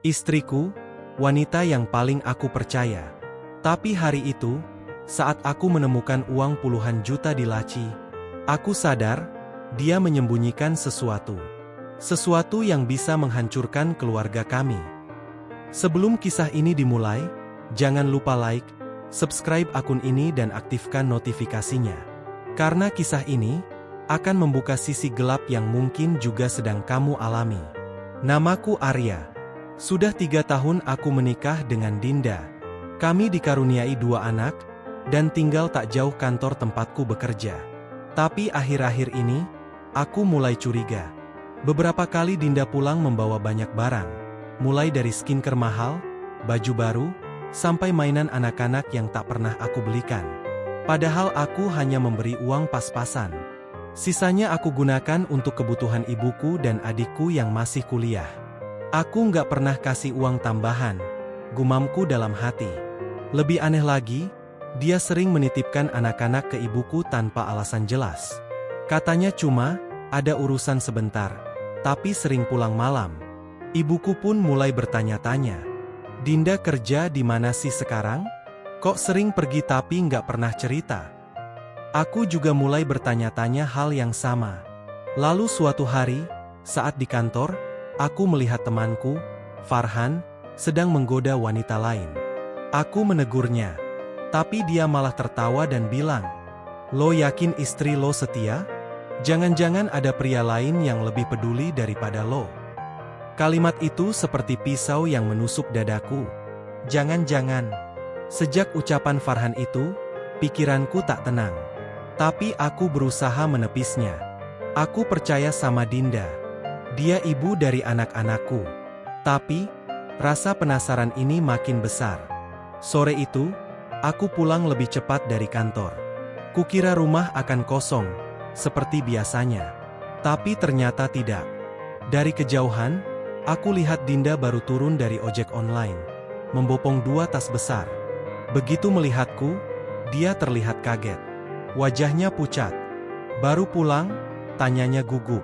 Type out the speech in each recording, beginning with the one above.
Istriku, wanita yang paling aku percaya. Tapi hari itu, saat aku menemukan uang puluhan juta di laci, aku sadar, dia menyembunyikan sesuatu. Sesuatu yang bisa menghancurkan keluarga kami. Sebelum kisah ini dimulai, jangan lupa like, subscribe akun ini dan aktifkan notifikasinya. Karena kisah ini akan membuka sisi gelap yang mungkin juga sedang kamu alami. Namaku Arya. Sudah 3 tahun aku menikah dengan Dinda. Kami dikaruniai 2 anak, dan tinggal tak jauh kantor tempatku bekerja. Tapi akhir-akhir ini, aku mulai curiga. Beberapa kali Dinda pulang membawa banyak barang, mulai dari skincare mahal, baju baru, sampai mainan anak-anak yang tak pernah aku belikan. Padahal aku hanya memberi uang pas-pasan. Sisanya aku gunakan untuk kebutuhan ibuku dan adikku yang masih kuliah. Aku nggak pernah kasih uang tambahan, gumamku dalam hati. Lebih aneh lagi, dia sering menitipkan anak-anak ke ibuku tanpa alasan jelas. Katanya cuma, ada urusan sebentar, tapi sering pulang malam. Ibuku pun mulai bertanya-tanya, Dinda kerja di mana sih sekarang? Kok sering pergi tapi nggak pernah cerita? Aku juga mulai bertanya-tanya hal yang sama. Lalu suatu hari, saat di kantor, aku melihat temanku, Farhan, sedang menggoda wanita lain. Aku menegurnya, tapi dia malah tertawa dan bilang, "Lo yakin istri lo setia? Jangan-jangan ada pria lain yang lebih peduli daripada lo." Kalimat itu seperti pisau yang menusuk dadaku. Jangan-jangan. Sejak ucapan Farhan itu, pikiranku tak tenang. Tapi aku berusaha menepisnya. Aku percaya sama Dinda. Dia ibu dari anak-anakku. Tapi, rasa penasaran ini makin besar. Sore itu, aku pulang lebih cepat dari kantor. Kukira rumah akan kosong, seperti biasanya. Tapi ternyata tidak. Dari kejauhan, aku lihat Dinda baru turun dari ojek online, membopong 2 tas besar. Begitu melihatku, dia terlihat kaget. Wajahnya pucat. "Baru pulang?" tanyanya gugup.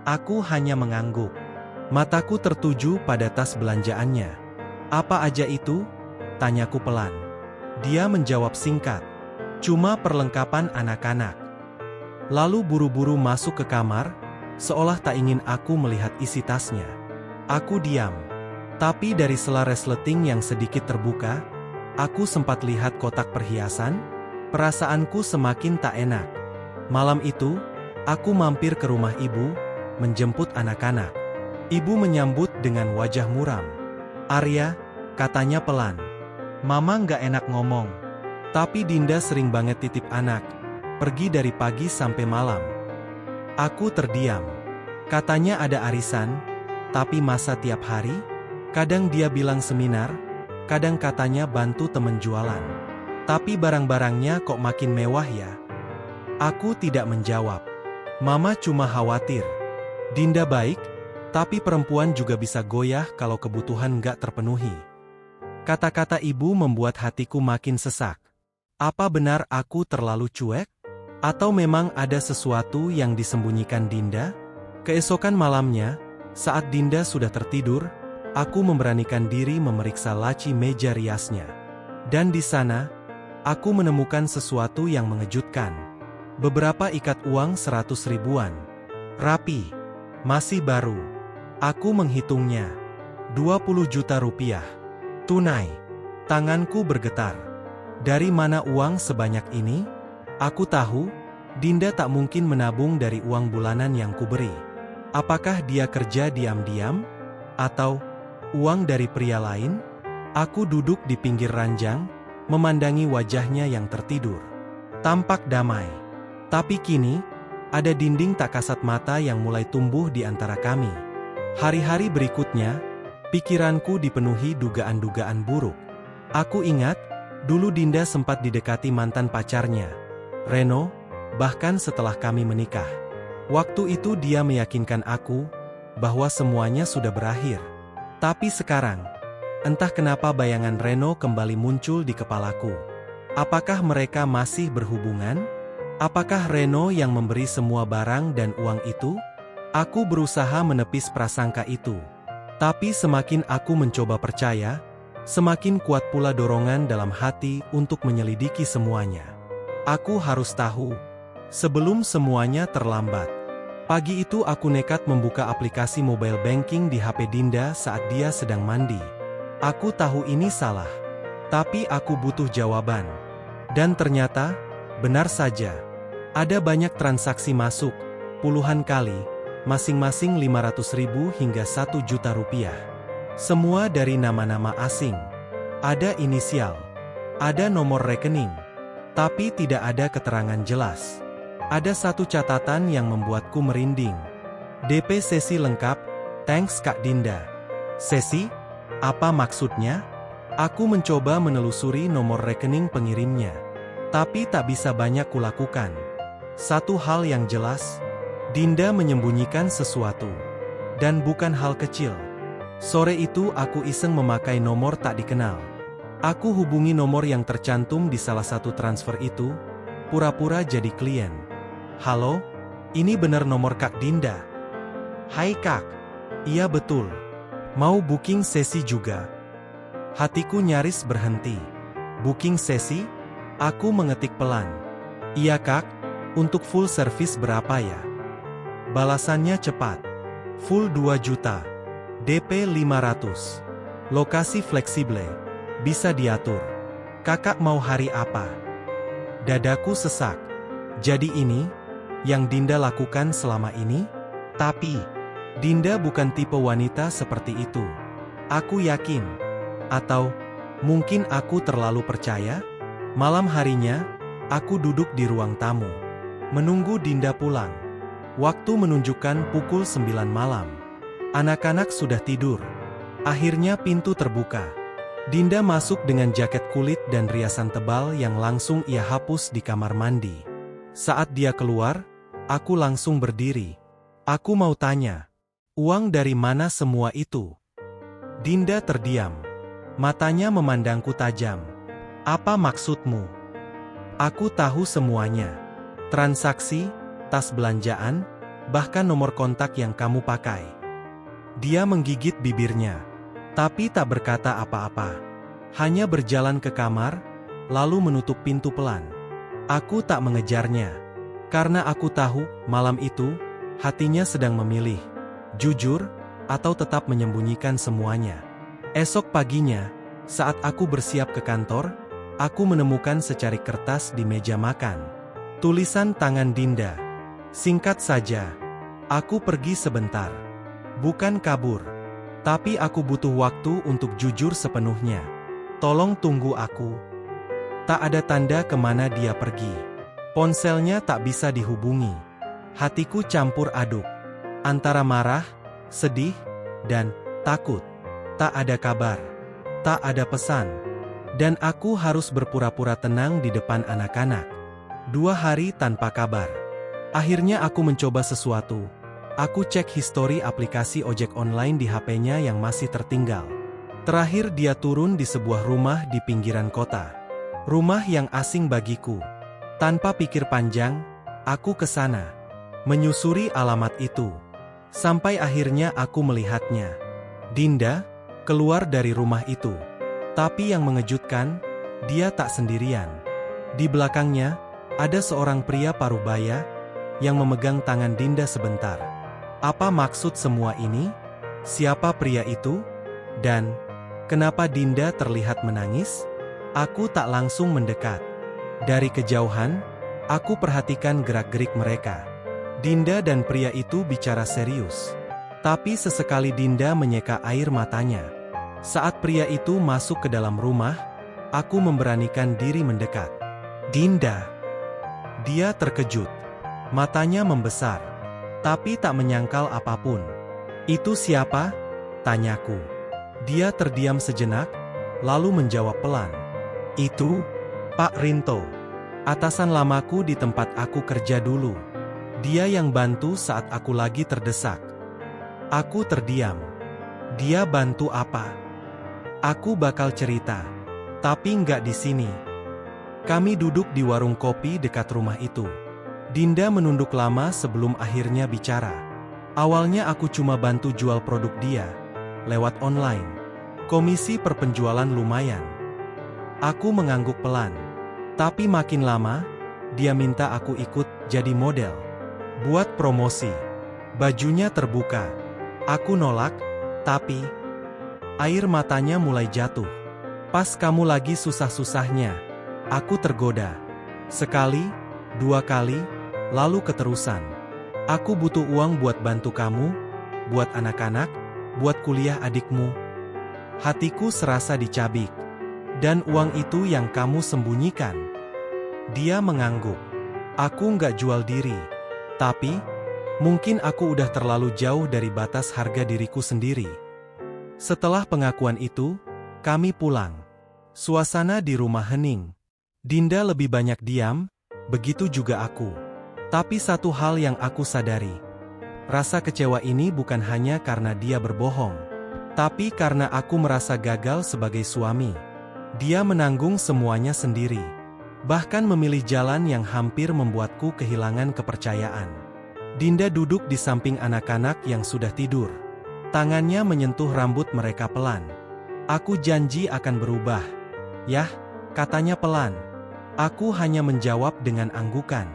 Aku hanya mengangguk. Mataku tertuju pada tas belanjaannya. "Apa aja itu?" tanyaku pelan. Dia menjawab singkat, "Cuma perlengkapan anak-anak." Lalu buru-buru masuk ke kamar, seolah tak ingin aku melihat isi tasnya. Aku diam. Tapi dari sela resleting yang sedikit terbuka, aku sempat lihat kotak perhiasan. Perasaanku semakin tak enak. Malam itu, aku mampir ke rumah ibu, menjemput anak-anak. Ibu menyambut dengan wajah muram. "Arya," katanya pelan. "Mama nggak enak ngomong. Tapi Dinda sering banget titip anak, pergi dari pagi sampai malam." Aku terdiam. Katanya ada arisan, tapi masa tiap hari? Kadang dia bilang seminar, kadang katanya bantu temen jualan. Tapi barang-barangnya kok makin mewah ya? Aku tidak menjawab. Mama cuma khawatir. Dinda baik, tapi perempuan juga bisa goyah kalau kebutuhan nggak terpenuhi. Kata-kata ibu membuat hatiku makin sesak. Apa benar aku terlalu cuek? Atau memang ada sesuatu yang disembunyikan Dinda? Keesokan malamnya, saat Dinda sudah tertidur, aku memberanikan diri memeriksa laci meja riasnya. Dan di sana, aku menemukan sesuatu yang mengejutkan. Beberapa ikat uang 100 ribuan. Rapi. Masih baru. Aku menghitungnya. 20 juta rupiah. Tunai. Tanganku bergetar. Dari mana uang sebanyak ini? Aku tahu, Dinda tak mungkin menabung dari uang bulanan yang kuberi. Apakah dia kerja diam-diam? Atau uang dari pria lain? Aku duduk di pinggir ranjang, memandangi wajahnya yang tertidur. Tampak damai. Tapi kini, ada dinding tak kasat mata yang mulai tumbuh di antara kami. Hari-hari berikutnya, pikiranku dipenuhi dugaan-dugaan buruk. Aku ingat, dulu Dinda sempat didekati mantan pacarnya, Reno, bahkan setelah kami menikah. Waktu itu dia meyakinkan aku, bahwa semuanya sudah berakhir. Tapi sekarang, entah kenapa bayangan Reno kembali muncul di kepalaku. Apakah mereka masih berhubungan? Apakah Reno yang memberi semua barang dan uang itu? Aku berusaha menepis prasangka itu. Tapi semakin aku mencoba percaya, semakin kuat pula dorongan dalam hati untuk menyelidiki semuanya. Aku harus tahu, sebelum semuanya terlambat. Pagi itu aku nekat membuka aplikasi mobile banking di HP Dinda saat dia sedang mandi. Aku tahu ini salah, tapi aku butuh jawaban. Dan ternyata, benar saja. Ada banyak transaksi masuk, puluhan kali, masing-masing 500.000 hingga 1 juta rupiah. Semua dari nama-nama asing. Ada inisial, ada nomor rekening, tapi tidak ada keterangan jelas. Ada satu catatan yang membuatku merinding. DP sesi lengkap, thanks Kak Dinda. Sesi? Apa maksudnya? Aku mencoba menelusuri nomor rekening pengirimnya, tapi tak bisa banyak kulakukan. Satu hal yang jelas, Dinda menyembunyikan sesuatu. Dan bukan hal kecil. Sore itu aku iseng memakai nomor tak dikenal. Aku hubungi nomor yang tercantum di salah satu transfer itu, pura-pura jadi klien. Halo, ini benar nomor Kak Dinda? Hai Kak. Iya betul. Mau booking sesi juga? Hatiku nyaris berhenti. Booking sesi? Aku mengetik pelan. Iya Kak, untuk full service berapa ya? Balasannya cepat. Full 2 juta. DP 500. Lokasi fleksibel. Bisa diatur. Kakak mau hari apa? Dadaku sesak. Jadi ini yang Dinda lakukan selama ini? Tapi Dinda bukan tipe wanita seperti itu. Aku yakin. Atau mungkin aku terlalu percaya? Malam harinya, aku duduk di ruang tamu, menunggu Dinda pulang. Waktu menunjukkan pukul 9 malam. Anak-anak sudah tidur. Akhirnya pintu terbuka. Dinda masuk dengan jaket kulit dan riasan tebal yang langsung ia hapus di kamar mandi. Saat dia keluar, aku langsung berdiri. Aku mau tanya, uang dari mana semua itu? Dinda terdiam. Matanya memandangku tajam. Apa maksudmu? Aku tahu semuanya. Transaksi, tas belanjaan, bahkan nomor kontak yang kamu pakai. Dia menggigit bibirnya, tapi tak berkata apa-apa. Hanya berjalan ke kamar, lalu menutup pintu pelan. Aku tak mengejarnya, karena aku tahu malam itu, hatinya sedang memilih, jujur, atau tetap menyembunyikan semuanya. Esok paginya, saat aku bersiap ke kantor, aku menemukan secarik kertas di meja makan. Tulisan tangan Dinda. Singkat saja, aku pergi sebentar. Bukan kabur, tapi aku butuh waktu untuk jujur sepenuhnya. Tolong tunggu aku. Tak ada tanda kemana dia pergi. Ponselnya tak bisa dihubungi. Hatiku campur aduk. Antara marah, sedih, dan takut. Tak ada kabar. Tak ada pesan. Dan aku harus berpura-pura tenang di depan anak-anak. 2 hari tanpa kabar. Akhirnya aku mencoba sesuatu. Aku cek histori aplikasi ojek online di HP-nya yang masih tertinggal. Terakhir dia turun di sebuah rumah di pinggiran kota. Rumah yang asing bagiku. Tanpa pikir panjang, aku ke sana. Menyusuri alamat itu. Sampai akhirnya aku melihatnya. Dinda keluar dari rumah itu. Tapi yang mengejutkan, dia tak sendirian. Di belakangnya, ada seorang pria parubaya yang memegang tangan Dinda sebentar. Apa maksud semua ini? Siapa pria itu? Dan kenapa Dinda terlihat menangis? Aku tak langsung mendekat. Dari kejauhan, aku perhatikan gerak-gerik mereka. Dinda dan pria itu bicara serius. Tapi sesekali Dinda menyeka air matanya. Saat pria itu masuk ke dalam rumah, aku memberanikan diri mendekat. Dinda. Dia terkejut. Matanya membesar. Tapi tak menyangkal apapun. Itu siapa? Tanyaku. Dia terdiam sejenak, lalu menjawab pelan. Itu Pak Rinto. Atasan lamaku di tempat aku kerja dulu. Dia yang bantu saat aku lagi terdesak. Aku terdiam. Dia bantu apa? Aku bakal cerita. Tapi nggak di sini. Kami duduk di warung kopi dekat rumah itu. Dinda menunduk lama sebelum akhirnya bicara. Awalnya aku cuma bantu jual produk dia. lewat online. Komisi per penjualan lumayan. Aku mengangguk pelan. Tapi makin lama, dia minta aku ikut jadi model. Buat promosi. Bajunya terbuka. Aku nolak, tapi air matanya mulai jatuh. Pas kamu lagi susah-susahnya, aku tergoda. Sekali, 2 kali, lalu keterusan. Aku butuh uang buat bantu kamu, buat anak-anak, buat kuliah adikmu. Hatiku serasa dicabik. Dan uang itu yang kamu sembunyikan. Dia mengangguk. Aku nggak jual diri. Tapi, mungkin aku udah terlalu jauh dari batas harga diriku sendiri. Setelah pengakuan itu, kami pulang. Suasana di rumah hening. Dinda lebih banyak diam, begitu juga aku. Tapi satu hal yang aku sadari. Rasa kecewa ini bukan hanya karena dia berbohong. Tapi karena aku merasa gagal sebagai suami. Dia menanggung semuanya sendiri. Bahkan memilih jalan yang hampir membuatku kehilangan kepercayaan. Dinda duduk di samping anak-anak yang sudah tidur. Tangannya menyentuh rambut mereka pelan. Aku janji akan berubah. Yah, katanya pelan. Aku hanya menjawab dengan anggukan.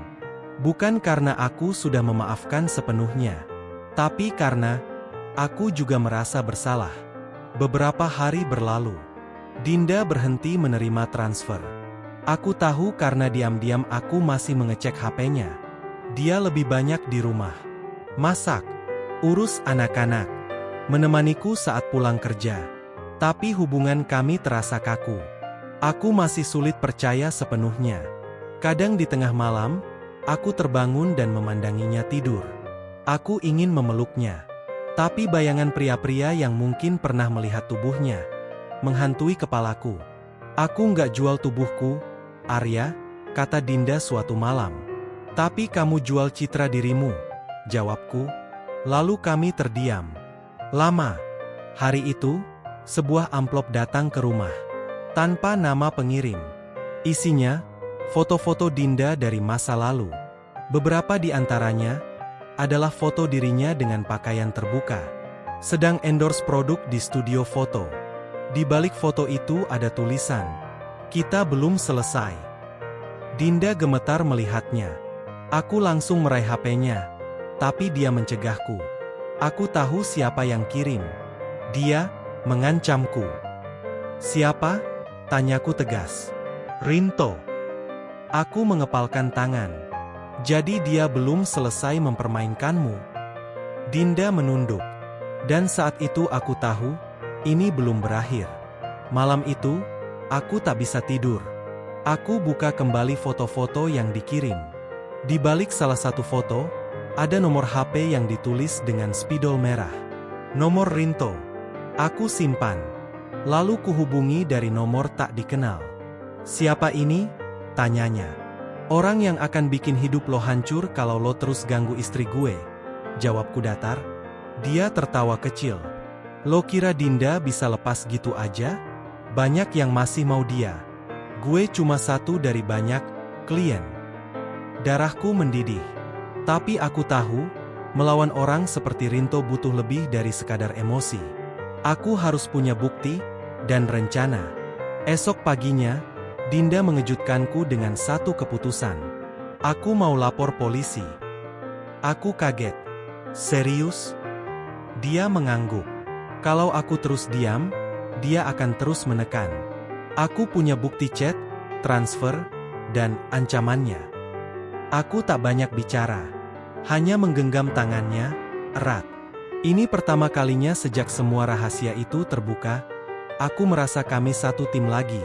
Bukan karena aku sudah memaafkan sepenuhnya. Tapi karena aku juga merasa bersalah. Beberapa hari berlalu. Dinda berhenti menerima transfer. Aku tahu karena diam-diam aku masih mengecek HP-nya. Dia lebih banyak di rumah. Masak, urus anak-anak, menemaniku saat pulang kerja. Tapi hubungan kami terasa kaku. Aku masih sulit percaya sepenuhnya. Kadang di tengah malam, aku terbangun dan memandanginya tidur. Aku ingin memeluknya. Tapi bayangan pria-pria yang mungkin pernah melihat tubuhnya menghantui kepalaku. Aku nggak jual tubuhku, Arya, kata Dinda suatu malam. Tapi kamu jual citra dirimu, jawabku. Lalu kami terdiam. Lama. Hari itu, sebuah amplop datang ke rumah. Tanpa nama pengirim. Isinya, foto-foto Dinda dari masa lalu. Beberapa di antaranya adalah foto dirinya dengan pakaian terbuka. Sedang endorse produk di studio foto. Di balik foto itu ada tulisan, "Kita belum selesai." Dinda gemetar melihatnya. Aku langsung meraih HP-nya, tapi dia mencegahku. Aku tahu siapa yang kirim. Dia mengancamku. Siapa? Tanyaku tegas. Rinto. Aku mengepalkan tangan. Jadi dia belum selesai mempermainkanmu. Dinda menunduk. Dan saat itu aku tahu, ini belum berakhir. Malam itu, aku tak bisa tidur. Aku buka kembali foto-foto yang dikirim. Di balik salah satu foto, ada nomor HP yang ditulis dengan spidol merah. Nomor Rinto. Aku simpan. Lalu kuhubungi dari nomor tak dikenal. Siapa ini? Tanyanya. Orang yang akan bikin hidup lo hancur kalau lo terus ganggu istri gue. Jawabku datar. Dia tertawa kecil. Lo kira Dinda bisa lepas gitu aja? Banyak yang masih mau dia. Gue cuma satu dari banyak klien. Darahku mendidih. Tapi aku tahu, melawan orang seperti Rinto butuh lebih dari sekadar emosi. Aku harus punya bukti dan rencana. Esok paginya, Dinda mengejutkanku dengan satu keputusan. Aku mau lapor polisi. Aku kaget. Serius? Dia mengangguk. Kalau aku terus diam, dia akan terus menekan. Aku punya bukti chat, transfer, dan ancamannya. Aku tak banyak bicara. Hanya menggenggam tangannya, erat. Ini pertama kalinya sejak semua rahasia itu terbuka, aku merasa kami satu tim lagi.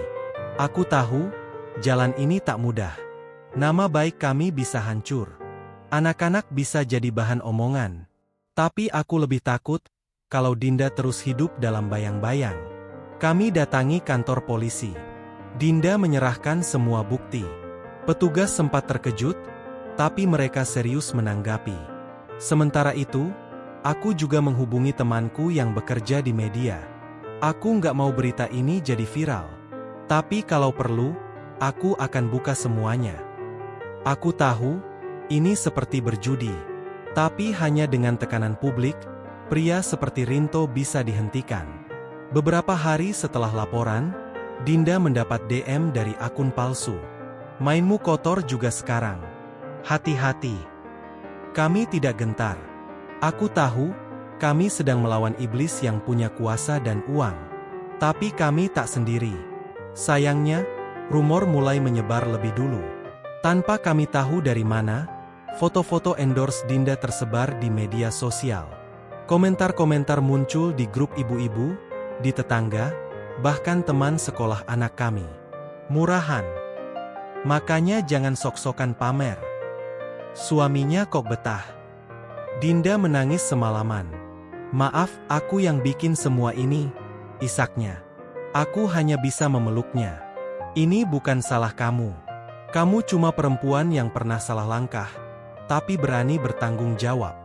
Aku tahu, jalan ini tak mudah. Nama baik kami bisa hancur. Anak-anak bisa jadi bahan omongan. Tapi aku lebih takut, kalau Dinda terus hidup dalam bayang-bayang. Kami datangi kantor polisi. Dinda menyerahkan semua bukti. Petugas sempat terkejut, tapi mereka serius menanggapi. Sementara itu, aku juga menghubungi temanku yang bekerja di media. Aku nggak mau berita ini jadi viral. Tapi kalau perlu, aku akan buka semuanya. Aku tahu, ini seperti berjudi. Tapi hanya dengan tekanan publik, pria seperti Rinto bisa dihentikan. Beberapa hari setelah laporan, Dinda mendapat DM dari akun palsu. Mainmu kotor juga sekarang. Hati-hati. Kami tidak gentar. Aku tahu, kami sedang melawan iblis yang punya kuasa dan uang. Tapi kami tak sendiri. Sayangnya, rumor mulai menyebar lebih dulu. Tanpa kami tahu dari mana, foto-foto endorse Dinda tersebar di media sosial. Komentar-komentar muncul di grup ibu-ibu, di tetangga, bahkan teman sekolah anak kami. Murahan. Makanya jangan sok-sokan pamer. Suaminya kok betah. Dinda menangis semalaman. Maaf, aku yang bikin semua ini, isaknya. Aku hanya bisa memeluknya. Ini bukan salah kamu. Kamu cuma perempuan yang pernah salah langkah, tapi berani bertanggung jawab.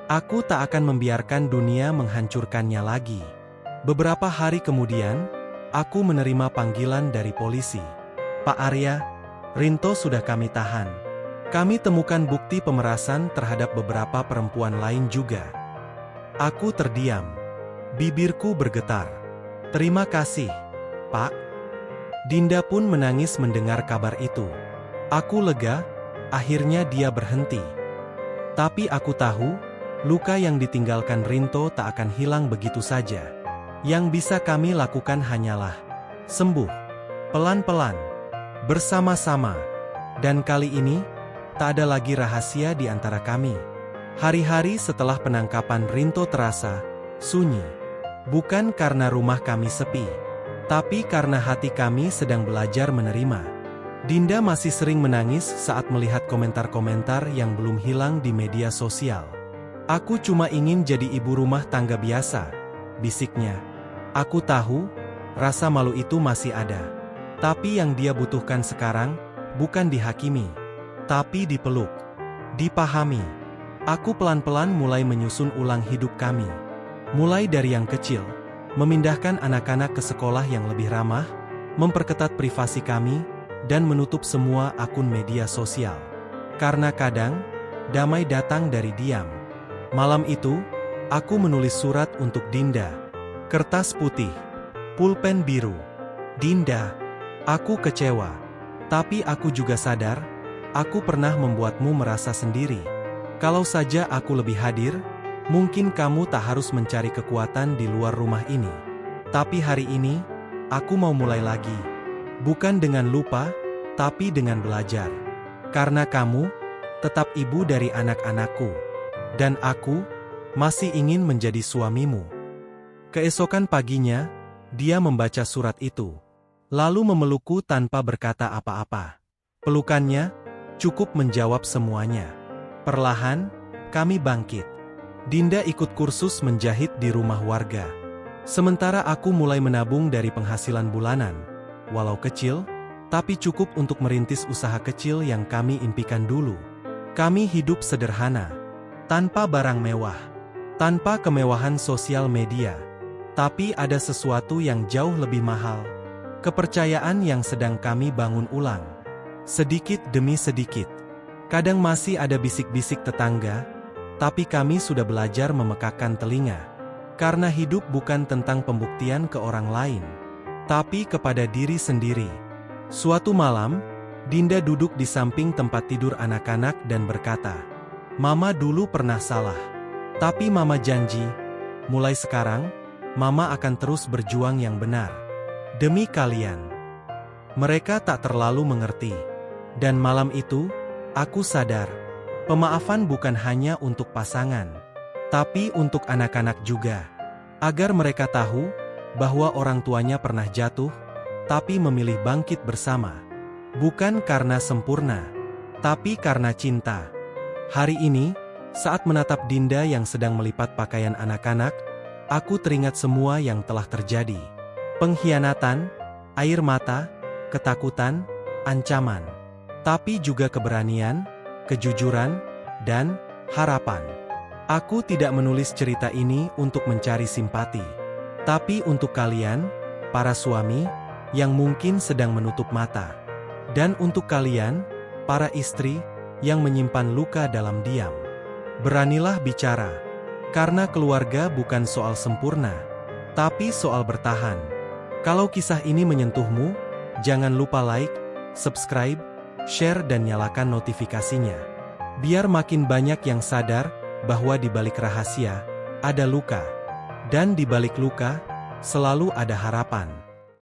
Aku tak akan membiarkan dunia menghancurkannya lagi. Beberapa hari kemudian, aku menerima panggilan dari polisi. Pak Arya, Rinto sudah kami tahan. Kami temukan bukti pemerasan terhadap beberapa perempuan lain juga. Aku terdiam. Bibirku bergetar. Terima kasih, Pak. Dinda pun menangis mendengar kabar itu. Aku lega, akhirnya dia berhenti. Tapi aku tahu, luka yang ditinggalkan Rinto tak akan hilang begitu saja. Yang bisa kami lakukan hanyalah sembuh, pelan-pelan, bersama-sama. Dan kali ini, tak ada lagi rahasia di antara kami. Hari-hari setelah penangkapan Rinto terasa sunyi. Bukan karena rumah kami sepi, tapi karena hati kami sedang belajar menerima. Dinda masih sering menangis saat melihat komentar-komentar yang belum hilang di media sosial. Aku cuma ingin jadi ibu rumah tangga biasa, bisiknya. Aku tahu, rasa malu itu masih ada. Tapi yang dia butuhkan sekarang, bukan dihakimi, tapi dipeluk, dipahami. Aku pelan-pelan mulai menyusun ulang hidup kami. Mulai dari yang kecil, memindahkan anak-anak ke sekolah yang lebih ramah, memperketat privasi kami, dan menutup semua akun media sosial. Karena kadang, damai datang dari diam. Malam itu, aku menulis surat untuk Dinda. Kertas putih, pulpen biru. Dinda, aku kecewa. Tapi aku juga sadar, aku pernah membuatmu merasa sendiri. Kalau saja aku lebih hadir, mungkin kamu tak harus mencari kekuatan di luar rumah ini. Tapi hari ini, aku mau mulai lagi. Bukan dengan lupa, tapi dengan belajar. Karena kamu, tetap ibu dari anak-anakku. Dan aku, masih ingin menjadi suamimu. Keesokan paginya, dia membaca surat itu. Lalu memelukku tanpa berkata apa-apa. Pelukannya, cukup menjawab semuanya. Perlahan, kami bangkit. Dinda ikut kursus menjahit di rumah warga. Sementara aku mulai menabung dari penghasilan bulanan. Walau kecil, tapi cukup untuk merintis usaha kecil yang kami impikan dulu. Kami hidup sederhana, tanpa barang mewah, tanpa kemewahan sosial media. Tapi ada sesuatu yang jauh lebih mahal. Kepercayaan yang sedang kami bangun ulang. Sedikit demi sedikit. Kadang masih ada bisik-bisik tetangga, tapi kami sudah belajar memekakkan telinga. Karena hidup bukan tentang pembuktian ke orang lain, tapi kepada diri sendiri. Suatu malam, Dinda duduk di samping tempat tidur anak-anak dan berkata, "Mama dulu pernah salah. Tapi Mama janji, mulai sekarang, Mama akan terus berjuang yang benar. Demi kalian." Mereka tak terlalu mengerti. Dan malam itu, aku sadar, pemaafan bukan hanya untuk pasangan, tapi untuk anak-anak juga. Agar mereka tahu, bahwa orang tuanya pernah jatuh, tapi memilih bangkit bersama. Bukan karena sempurna, tapi karena cinta. Hari ini, saat menatap Dinda yang sedang melipat pakaian anak-anak, aku teringat semua yang telah terjadi. Pengkhianatan, air mata, ketakutan, ancaman. Tapi juga keberanian, kejujuran, dan harapan. Aku tidak menulis cerita ini untuk mencari simpati, tapi untuk kalian, para suami, yang mungkin sedang menutup mata. Dan untuk kalian, para istri, yang menyimpan luka dalam diam. Beranilah bicara. Karena keluarga bukan soal sempurna, tapi soal bertahan. Kalau kisah ini menyentuhmu, jangan lupa like, subscribe, share dan nyalakan notifikasinya. Biar makin banyak yang sadar bahwa di balik rahasia ada luka, dan di balik luka selalu ada harapan.